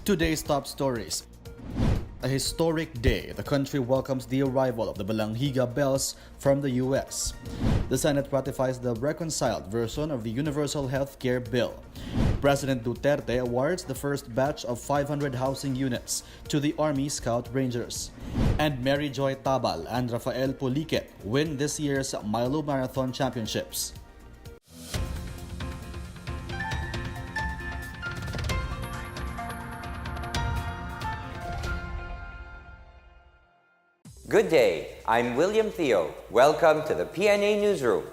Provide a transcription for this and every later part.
Today's top stories. A historic day, the country welcomes the arrival of the Balangiga bells from the U.S. The Senate ratifies the reconciled version of the Universal Health Care Bill. President Duterte awards the first batch of 500 housing units to the Army Scout Rangers. And Mary Joy Tabal and Rafael Poliquit win this year's MILO Marathon Championships. Good day, I'm William Theo. Welcome to the PNA Newsroom.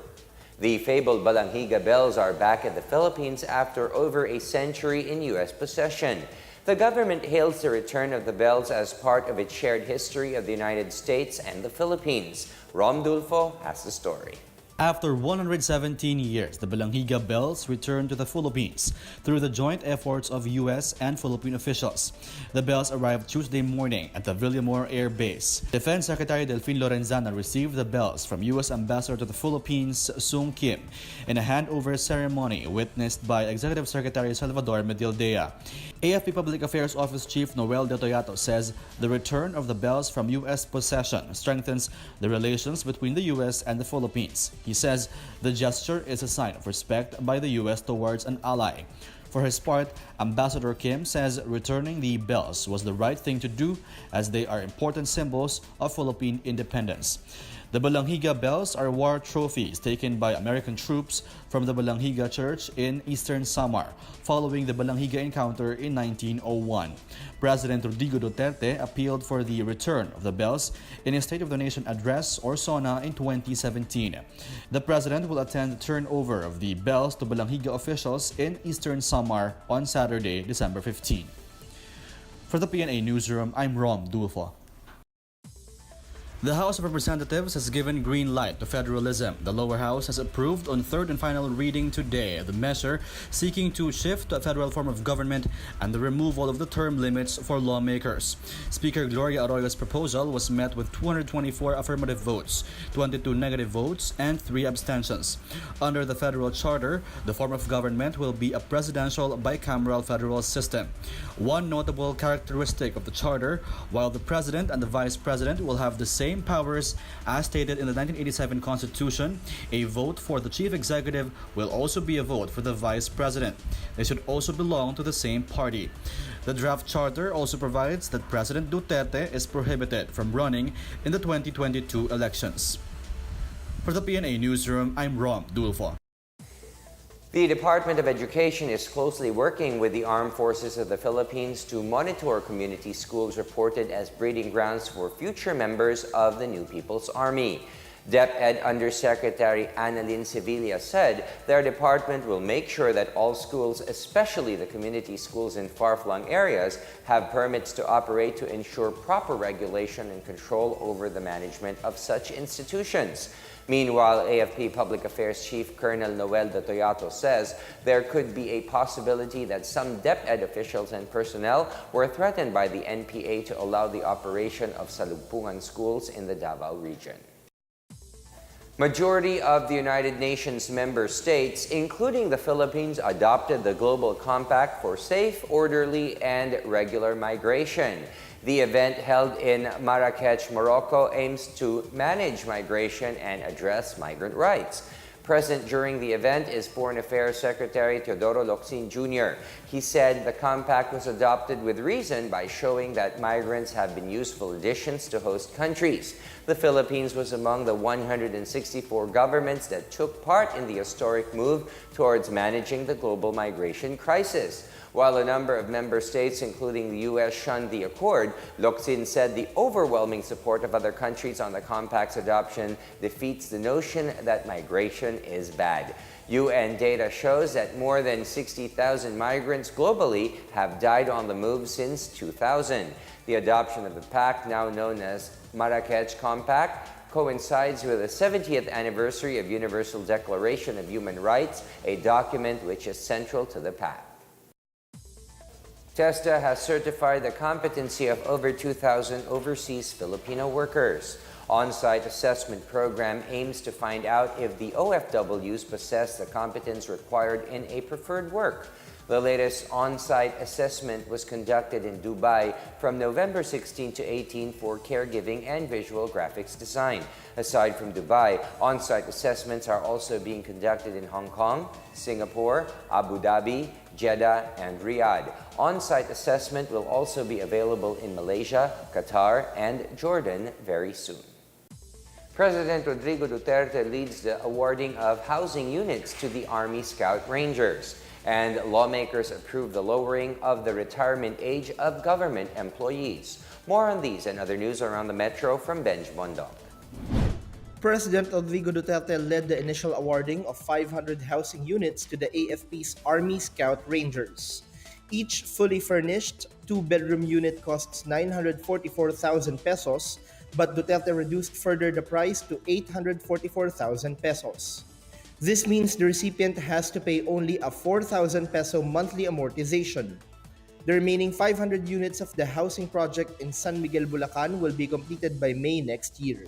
The fabled Balangiga bells are back in the Philippines after over a century in U.S. possession. The government hails the return of the bells as part of its shared history of the United States and the Philippines. Rom Dulfo has the story. After 117 years, the Balangiga bells returned to the Philippines through the joint efforts of U.S. and Philippine officials. The bells arrived Tuesday morning at the Villamor Air Base. Defense Secretary Delfin Lorenzana received the bells from U.S. Ambassador to the Philippines, Sung Kim, in a handover ceremony witnessed by Executive Secretary Salvador Medialdea. AFP Public Affairs Office Chief Noel De Toyato says the return of the bells from U.S. possession strengthens the relations between the U.S. and the Philippines. He says the gesture is a sign of respect by the U.S. towards an ally. For his part, Ambassador Kim says returning the bells was the right thing to do as they are important symbols of Philippine independence. The Balangiga bells are war trophies taken by American troops from the Balangiga Church in eastern Samar following the Balangiga encounter in 1901. President Rodrigo Duterte appealed for the return of the bells in his State of the Nation address or SONA in 2017. The president will attend the turnover of the bells to Balangiga officials in eastern Samar on Saturday, December 15. For the PNA Newsroom, I'm Rom Dulfo. The House of Representatives has given green light to federalism. The lower house has approved on third and final reading today the measure seeking to shift to a federal form of government and the removal of the term limits for lawmakers. Speaker Gloria Arroyo's proposal was met with 224 affirmative votes, 22 negative votes, and 3 abstentions. Under the federal charter, the form of government will be a presidential bicameral federal system. One notable characteristic of the charter, while the president and the vice president will have the same powers as stated in the 1987 Constitution, a vote for the chief executive will also be a vote for the vice president. They should also belong to the same party. The draft charter also provides that President Duterte is prohibited from running in the 2022 elections. For the PNA Newsroom, I'm Rom Dulfo. The Department of Education is closely working with the Armed Forces of the Philippines to monitor community schools reported as breeding grounds for future members of the New People's Army. DepEd Undersecretary Annalyn Sevilla said their department will make sure that all schools, especially the community schools in far-flung areas, have permits to operate to ensure proper regulation and control over the management of such institutions. Meanwhile, AFP Public Affairs Chief Colonel Noel De Toyato says there could be a possibility that some DepEd officials and personnel were threatened by the NPA to allow the operation of salugpungan schools in the Davao region. Majority of the United Nations member states, including the Philippines, adopted the Global Compact for safe, orderly, and regular migration. The event held in Marrakech, Morocco, aims to manage migration and address migrant rights. Present during the event is Foreign Affairs Secretary Teodoro Locsin Jr. He said the compact was adopted with reason by showing that migrants have been useful additions to host countries. The Philippines was among the 164 governments that took part in the historic move towards managing the global migration crisis. While a number of member states, including the U.S., shunned the accord, Locsin said the overwhelming support of other countries on the compact's adoption defeats the notion that migration is bad. UN data shows that more than 60,000 migrants globally have died on the move since 2000. The adoption of the pact, now known as Marrakech Compact, coincides with the 70th anniversary of Universal Declaration of Human Rights, a document which is central to the pact. TESDA has certified the competency of over 2,000 overseas Filipino workers. On-site assessment program aims to find out if the OFWs possess the competence required in a preferred work. The latest on-site assessment was conducted in Dubai from November 16 to 18 for caregiving and visual graphics design. Aside from Dubai, on-site assessments are also being conducted in Hong Kong, Singapore, Abu Dhabi, Jeddah, and Riyadh. On-site assessment will also be available in Malaysia, Qatar, and Jordan very soon. President Rodrigo Duterte leads the awarding of housing units to the Army Scout Rangers. And lawmakers approved the lowering of the retirement age of government employees. More on these and other news around the metro from Benj Bondok. President Rodrigo Duterte led the initial awarding of 500 housing units to the AFP's Army Scout Rangers. Each fully furnished, two-bedroom unit costs 944,000 pesos, but Duterte reduced further the price to 844,000 pesos. This means the recipient has to pay only a 4,000 peso monthly amortization. The remaining 500 units of the housing project in San Miguel, Bulacan will be completed by May next year.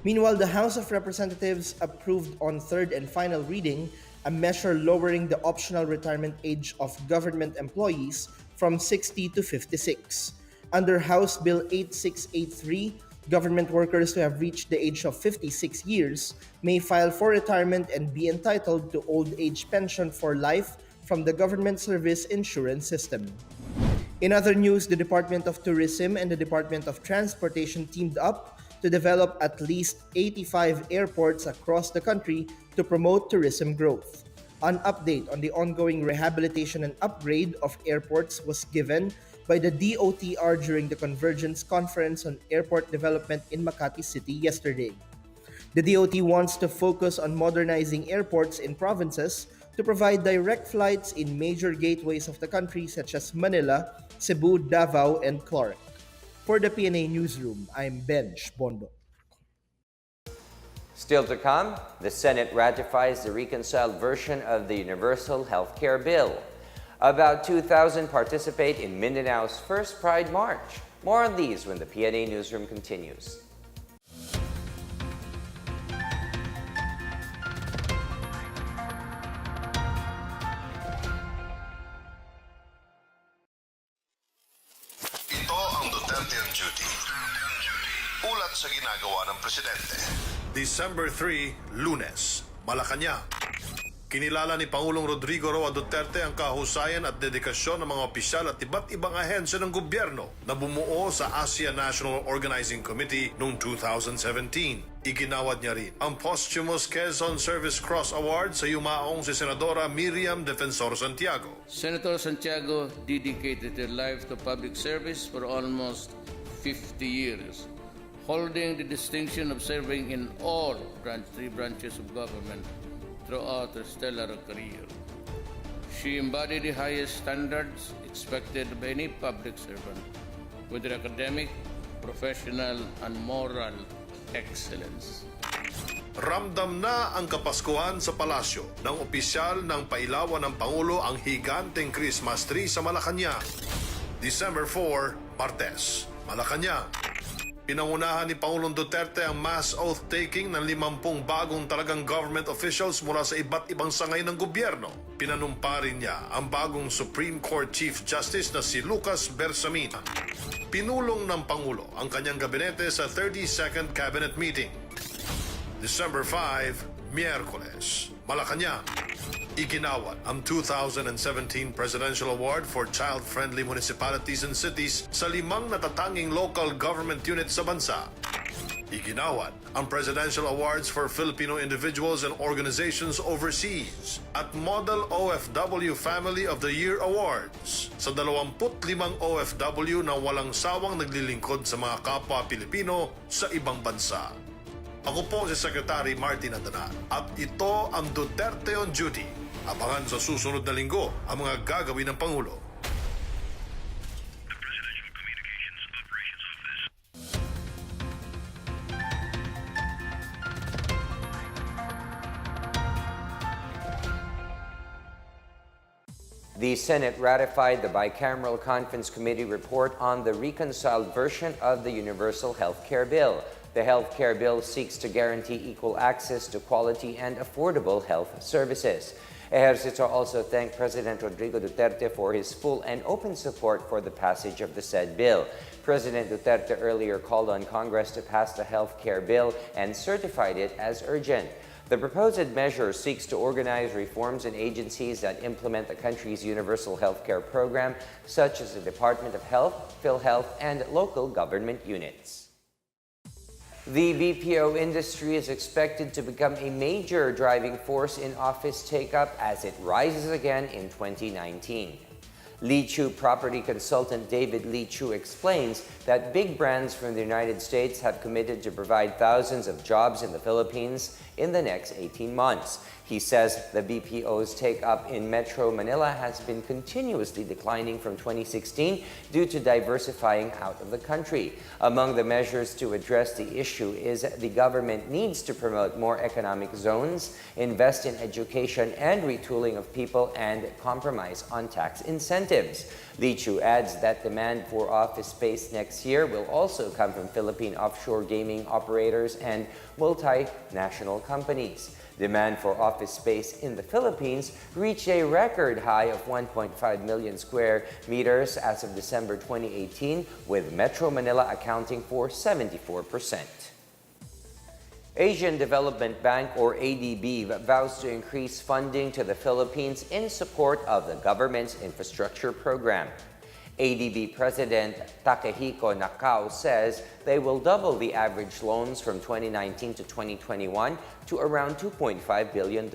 Meanwhile, the House of Representatives approved on third and final reading a measure lowering the optional retirement age of government employees from 60 to 56. Under House Bill 8683, government workers who have reached the age of 56 years may file for retirement and be entitled to old age pension for life from the Government Service Insurance System. In other news, the Department of Tourism and the Department of Transportation teamed up to develop at least 85 airports across the country to promote tourism growth. An update on the ongoing rehabilitation and upgrade of airports was given by the DOTR during the Convergence Conference on Airport Development in Makati City yesterday. The DOT wants to focus on modernizing airports in provinces to provide direct flights in major gateways of the country such as Manila, Cebu, Davao, and Clark. For the PNA Newsroom, I'm Benj Bondok. Still to come, the Senate ratifies the reconciled version of the Universal Healthcare Bill. About 2,000 participate in Mindanao's first Pride March. More on these when the PNA Newsroom continues. Ito ang Duterte on Duty. Ulat sa ginagawa ng Presidente. December 3, Lunes, Malacanang. Kinilala ni Pangulong Rodrigo Roa Duterte ang kahusayan at dedikasyon ng mga opisyal at iba't ibang ahensya ng gobyerno na bumuo sa Asia National Organizing Committee noong 2017. Iginawad niya rin ang posthumous Quezon Service Cross Award sa yumaong si Senadora Miriam Defensor Santiago. Senator Santiago dedicated her life to public service for almost 50 years, holding the distinction of serving in all three branches of government throughout her stellar career. She embodied the highest standards expected by any public servant with her academic, professional, and moral excellence. Ramdam na ang Kapaskuhan sa palasyo ng opisyal ng pailawan ng Pangulo ang higanteng Christmas tree sa Malacanang. December 4, Martes, Malacanang. Pinangunahan ni Pangulong Duterte ang mass oath-taking ng 50 bagong talagang government officials mula sa iba't ibang sangay ng gobyerno. Pinanumpa rin niya ang bagong Supreme Court Chief Justice na si Lucas Bersamin. Pinulong ng Pangulo ang kanyang gabinete sa 32nd Cabinet Meeting. December 5, Miyerkules, Malacanang. Iginawad ang 2017 Presidential Award for Child-Friendly Municipalities and Cities sa 5 natatanging local government units sa bansa. Iginawad ang Presidential Awards for Filipino Individuals and Organizations Overseas at Model OFW Family of the Year Awards sa 25 OFW na walang sawang naglilingkod sa mga kapwa Pilipino sa ibang bansa. Ako po si Secretary Martin Andanan at ito ang Duterte on Duty. Abangan sa susunod na linggo ang mga gagawin ng Pangulo. The Presidential Communications Operations Office. The Senate ratified the Bicameral Conference Committee report on the reconciled version of the Universal Healthcare Bill. The healthcare bill seeks to guarantee equal access to quality and affordable health services. Ejercito also thanked President Rodrigo Duterte for his full and open support for the passage of the said bill. President Duterte earlier called on Congress to pass the health care bill and certified it as urgent. The proposed measure seeks to organize reforms in agencies that implement the country's universal health care program, such as the Department of Health, PhilHealth, and local government units. The BPO industry is expected to become a major driving force in office take-up as it rises again in 2019. Lee Chu property consultant David Lee Chu explains that big brands from the United States have committed to provide thousands of jobs in the Philippines in the next 18 months. He says the BPO's take-up in Metro Manila has been continuously declining from 2016 due to diversifying out of the country. Among the measures to address the issue is the government needs to promote more economic zones, invest in education and retooling of people, and compromise on tax incentives. Lee Chu adds that demand for office space next year will also come from Philippine offshore gaming operators and multinational companies. Demand for office space in the Philippines reached a record high of 1.5 million square meters as of December 2018, with Metro Manila accounting for 74%. Asian Development Bank, or ADB, vows to increase funding to the Philippines in support of the government's infrastructure program. ADB President Takehiko Nakao says they will double the average loans from 2019 to 2021 to around $2.5 billion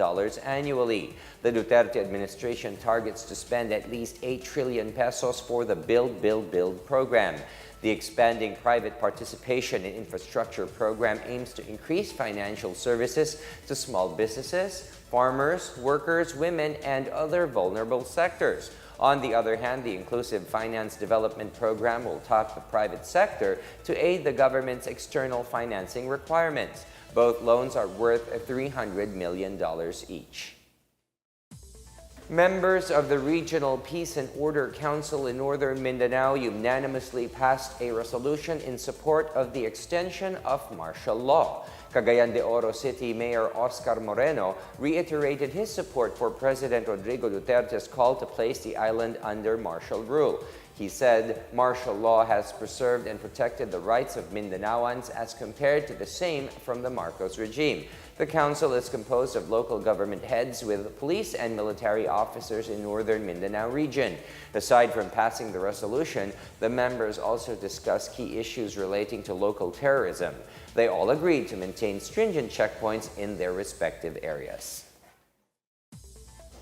annually. The Duterte administration targets to spend at least 8 trillion pesos for the Build, Build, Build program. The expanding private participation in infrastructure program aims to increase financial services to small businesses, farmers, workers, women, and other vulnerable sectors. On the other hand, the Inclusive Finance Development Program will tap the private sector to aid the government's external financing requirements. Both loans are worth $300 million each. Members of the Regional Peace and Order Council in Northern Mindanao unanimously passed a resolution in support of the extension of martial law. Cagayan de Oro City Mayor Oscar Moreno reiterated his support for President Rodrigo Duterte's call to place the island under martial rule. He said martial law has preserved and protected the rights of Mindanaoans as compared to the same from the Marcos regime. The council is composed of local government heads with police and military officers in northern Mindanao region. Aside from passing the resolution, the members also discussed key issues relating to local terrorism. They all agreed to maintain stringent checkpoints in their respective areas.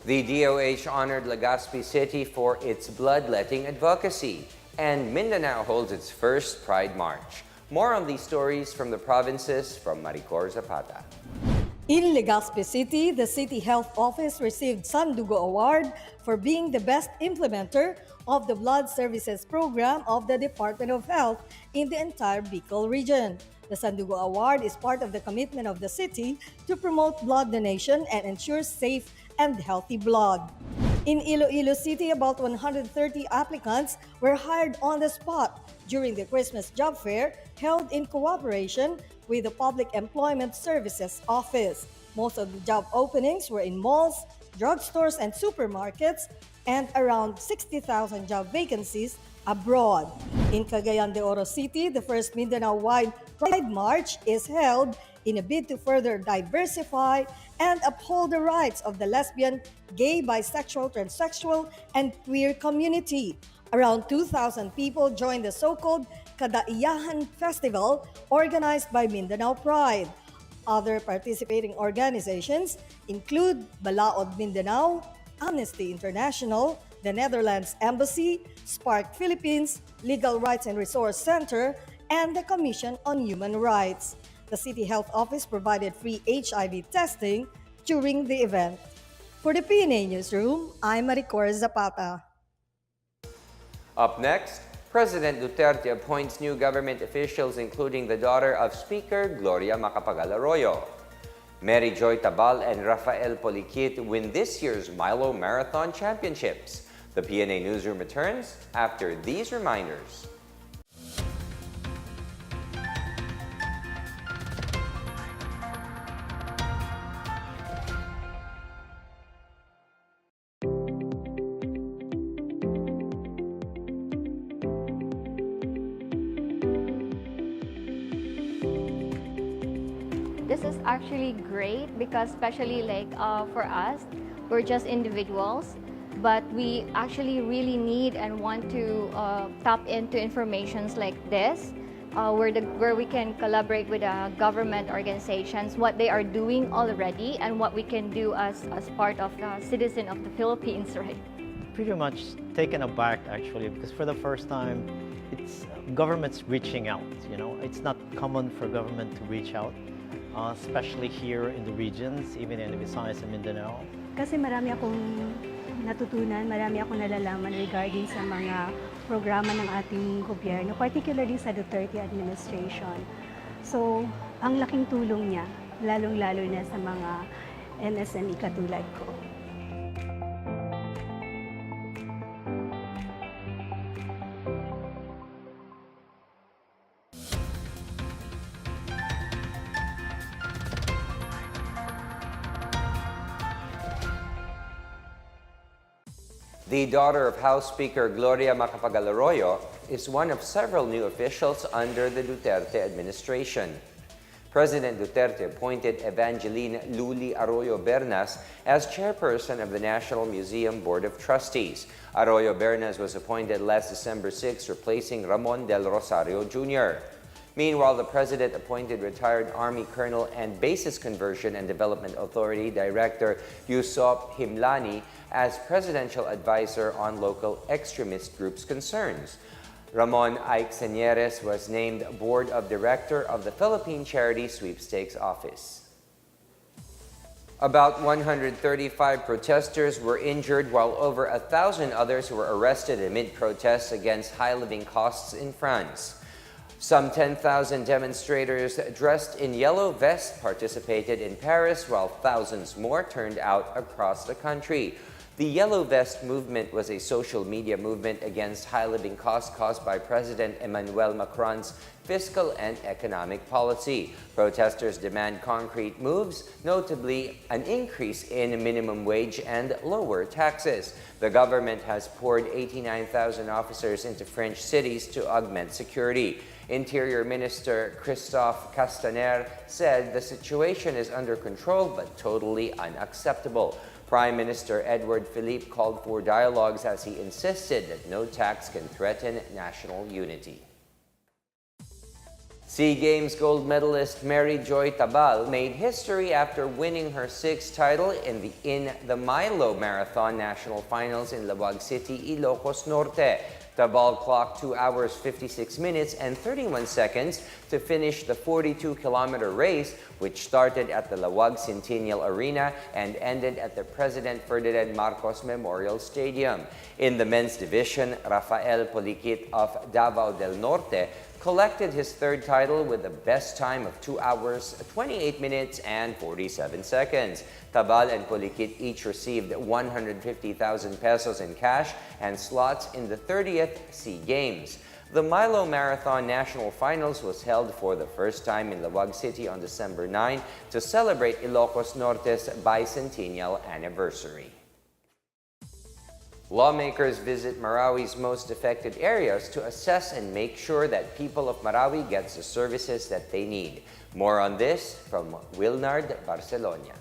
The DOH honored Legazpi City for its bloodletting advocacy, and Mindanao holds its first Pride March. More on these stories from the provinces from Maricor Zapata. In Legazpi City, the City Health Office received Sandugo Award for being the best implementer of the Blood Services Program of the Department of Health in the entire Bicol region. The Sandugo Award is part of the commitment of the city to promote blood donation and ensure safe and healthy blood. In Iloilo City, about 130 applicants were hired on the spot during the Christmas job fair held in cooperation with the Public Employment Services Office. Most of the job openings were in malls, drugstores, and supermarkets, and around 60,000 job vacancies abroad. In Cagayan de Oro City, the first Mindanao-wide Pride March is held in a bid to further diversify and uphold the rights of the lesbian, gay, bisexual, transsexual, and queer community. Around 2,000 people joined the so-called Kadaiyahan Festival organized by Mindanao Pride. Other participating organizations include Balaod Mindanao, Amnesty International, the Netherlands Embassy, Spark Philippines, Legal Rights and Resource Center, and the Commission on Human Rights. The City Health Office provided free HIV testing during the event. For the PNA Newsroom, I'm Maricor Zapata. Up next, President Duterte appoints new government officials, including the daughter of Speaker Gloria Macapagal Arroyo. Mary Joy Tabal and Rafael Poliquit win this year's MILO Marathon Championships. The PNA Newsroom returns after these reminders. this is actually great because especially like for us, we're just individuals, but we actually really need and want to tap into informations like this, where we can collaborate with government organizations, what they are doing already, and what we can do as part of the citizen of the Philippines, right? Pretty much taken aback actually, because for the first time, it's governments reaching out. It's not common for government to reach out, especially here in the regions, even in Visayas and Mindanao. Kasi marami akong natutunan, marami akong nalalaman regarding sa mga programa ng ating gobyerno, particularly sa Duterte administration. So, ang laking tulong niya, lalong-lalo na sa mga MSME katulad ko. The daughter of House Speaker Gloria Macapagal-Arroyo is one of several new officials under the Duterte administration. President Duterte appointed Evangeline Luli Arroyo Bernas as chairperson of the National Museum Board of Trustees. Arroyo Bernas was appointed last December 6, replacing Ramon del Rosario Jr. Meanwhile, the president appointed retired Army Colonel and Bases Conversion and Development Authority Director Yusop Himlani as presidential advisor on local extremist groups' concerns. Ramon Ike Señeres was named Board of Director of the Philippine Charity Sweepstakes Office. About 135 protesters were injured, while over 1,000 others were arrested amid protests against high living costs in France. Some 10,000 demonstrators dressed in yellow vests participated in Paris, while thousands more turned out across the country. The Yellow Vest movement was a social media movement against high living costs caused by President Emmanuel Macron's fiscal and economic policy. Protesters demand concrete moves, notably an increase in minimum wage and lower taxes. The government has poured 89,000 officers into French cities to augment security. Interior Minister Christophe Castaner said the situation is under control but totally unacceptable. Prime Minister Edward Philippe called for dialogues as he insisted that no tax can threaten national unity. SEA Games gold medalist Mary Joy Tabal made history after winning her sixth title in the MILO Marathon National Finals in Laoag City, Ilocos Norte. Tabal clocked 2 hours, 56 minutes, and 31 seconds to finish the 42-kilometer race, which started at the Laoag Centennial Arena and ended at the President Ferdinand Marcos Memorial Stadium. In the men's division, Rafael Poliquit of Davao del Norte collected his third title with the best time of 2 hours, 28 minutes, and 47 seconds. Tabal and Poliquit each received 150,000 pesos in cash and slots in the 30th SEA Games. The MILO Marathon National Finals was held for the first time in Laoag City on December 9 to celebrate Ilocos Norte's bicentennial anniversary. Lawmakers visit Marawi's most affected areas to assess and make sure that people of Marawi get the services that they need. More on this from Wilnard Barcelona.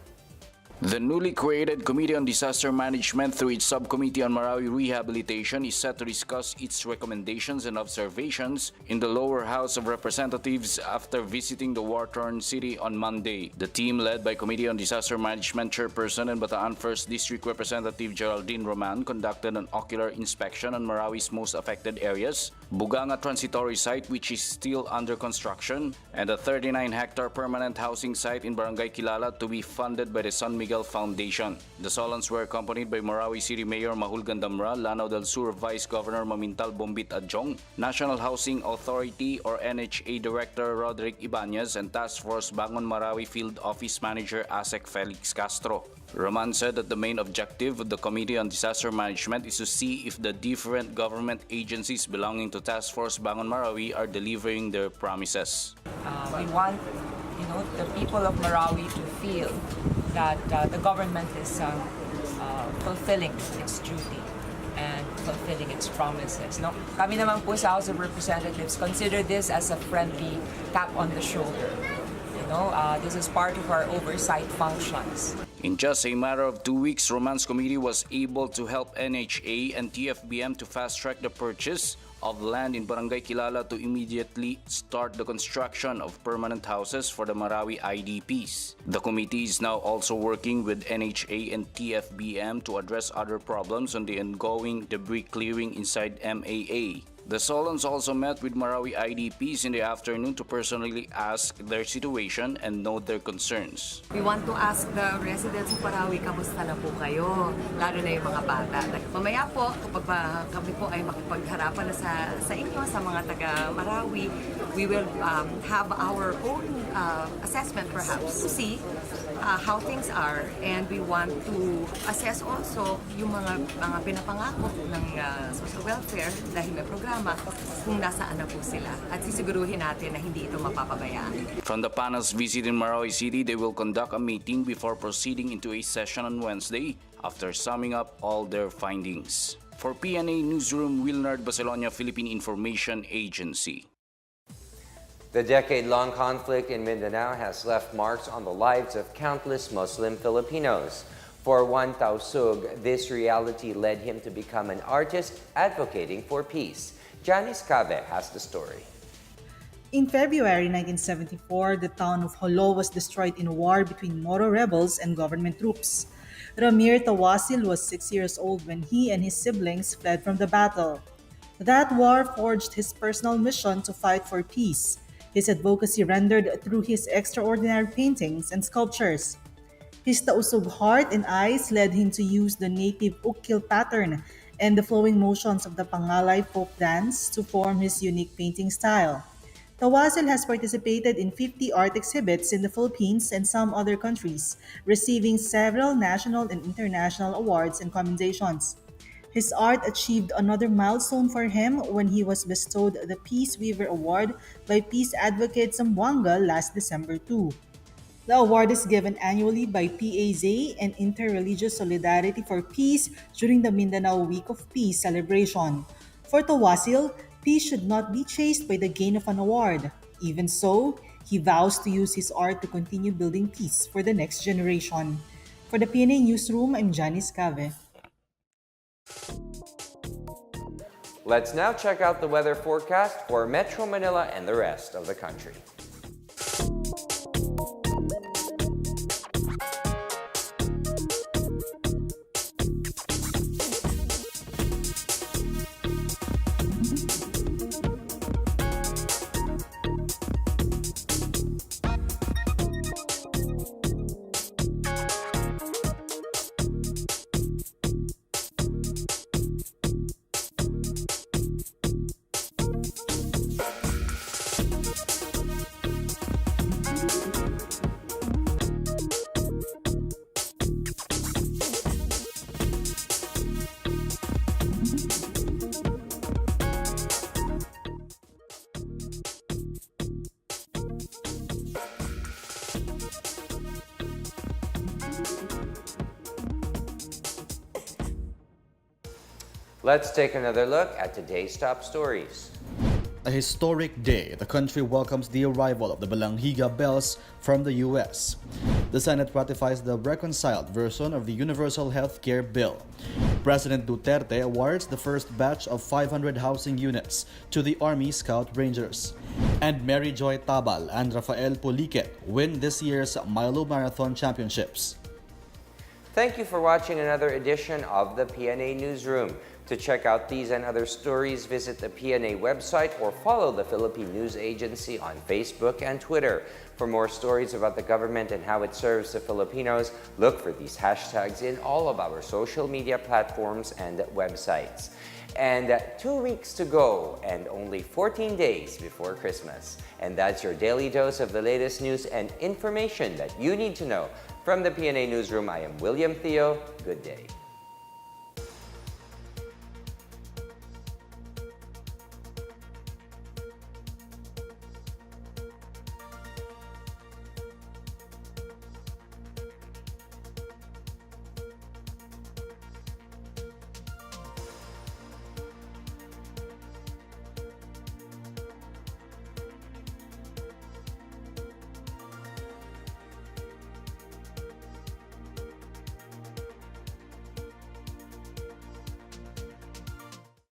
The newly created Committee on Disaster Management through its Subcommittee on Marawi Rehabilitation is set to discuss its recommendations and observations in the lower House of Representatives after visiting the war-torn city on Monday. The team, led by Committee on Disaster Management Chairperson and Bataan 1st District Representative Geraldine Roman, conducted an ocular inspection on Marawi's most affected areas, Buganga Transitory Site, which is still under construction, and a 39-hectare permanent housing site in Barangay Kilala to be funded by the San Miguel Foundation. The Solons were accompanied by Marawi City Mayor Mahul Gandamra, Lanao del Sur Vice Governor Mamintal Bombit Adjong, National Housing Authority or NHA Director Roderick Ibanez, and Task Force Bangon Marawi Field Office Manager ASEC Felix Castro. Roman said that the main objective of the Committee on Disaster Management is to see if the different government agencies belonging to Task Force Bangon Marawi are delivering their promises. We want, the people of Marawi to feel that the government is fulfilling its duty and fulfilling its promises. No? Kami naman po sa House of Representatives consider this as a friendly tap on the shoulder. This is part of our oversight functions. In just a matter of 2 weeks, Romance Committee was able to help NHA and TFBM to fast-track the purchase of land in Barangay Kilala to immediately start the construction of permanent houses for the Marawi IDPs. The committee is now also working with NHA and TFBM to address other problems on the ongoing debris clearing inside MAA. The Solons also met with Marawi IDPs in the afternoon to personally ask their situation and note their concerns. We want to ask the residents of Marawi, kamusta na po kayo? Lalo na yung mga bata. Mamaya po, kapag kami po ay makipagharapan na sa inyo, sa mga taga Marawi, we will have our own assessment perhaps to see how things are, and we want to assess also yung mga pinapangako ng social welfare dahil may programa kung nasaan na po sila, at sisiguruhin natin na hindi ito mapapabayaan. From the panel's visit in Marawi City, they will conduct a meeting before proceeding into a session on Wednesday after summing up all their findings. For PNA Newsroom, Wilnard Baselonia, Philippine Information Agency. The decade-long conflict in Mindanao has left marks on the lives of countless Muslim Filipinos. For Juan Tausug, this reality led him to become an artist advocating for peace. Janice Cave has the story. In February 1974, the town of Jolo was destroyed in a war between Moro rebels and government troops. Ramir Tawasil was 6 years old when he and his siblings fled from the battle. That war forged his personal mission to fight for peace, his advocacy rendered through his extraordinary paintings and sculptures. His Tausug heart and eyes led him to use the native ukil pattern and the flowing motions of the Pangalay folk dance to form his unique painting style. Tawasil has participated in 50 art exhibits in the Philippines and some other countries, receiving several national and international awards and commendations. His art achieved another milestone for him when he was bestowed the Peace Weaver Award by peace advocate Zamboanga last December 2. The award is given annually by PAZ and Interreligious Solidarity for Peace during the Mindanao Week of Peace celebration. For Tawasil, peace should not be chased by the gain of an award. Even so, he vows to use his art to continue building peace for the next generation. For the PNA Newsroom, I'm Janice Cave. Let's now check out the weather forecast for Metro Manila and the rest of the country. Let's take another look at today's top stories. A historic day, the country welcomes the arrival of the Balangiga bells from the U.S. The Senate ratifies the reconciled version of the Universal Health Care Bill. President Duterte awards the first batch of 500 housing units to the Army Scout Rangers. And Mary Joy Tabal and Rafael Poliquit win this year's MILO Marathon Championships. Thank you for watching another edition of the PNA Newsroom. To check out these and other stories, visit the PNA website or follow the Philippine News Agency on Facebook and Twitter. For more stories about the government and how it serves the Filipinos, look for these hashtags in all of our social media platforms and websites. And 2 weeks to go and only 14 days before Christmas. And that's your daily dose of the latest news and information that you need to know. From the PNA Newsroom, I am William Theo. Good day.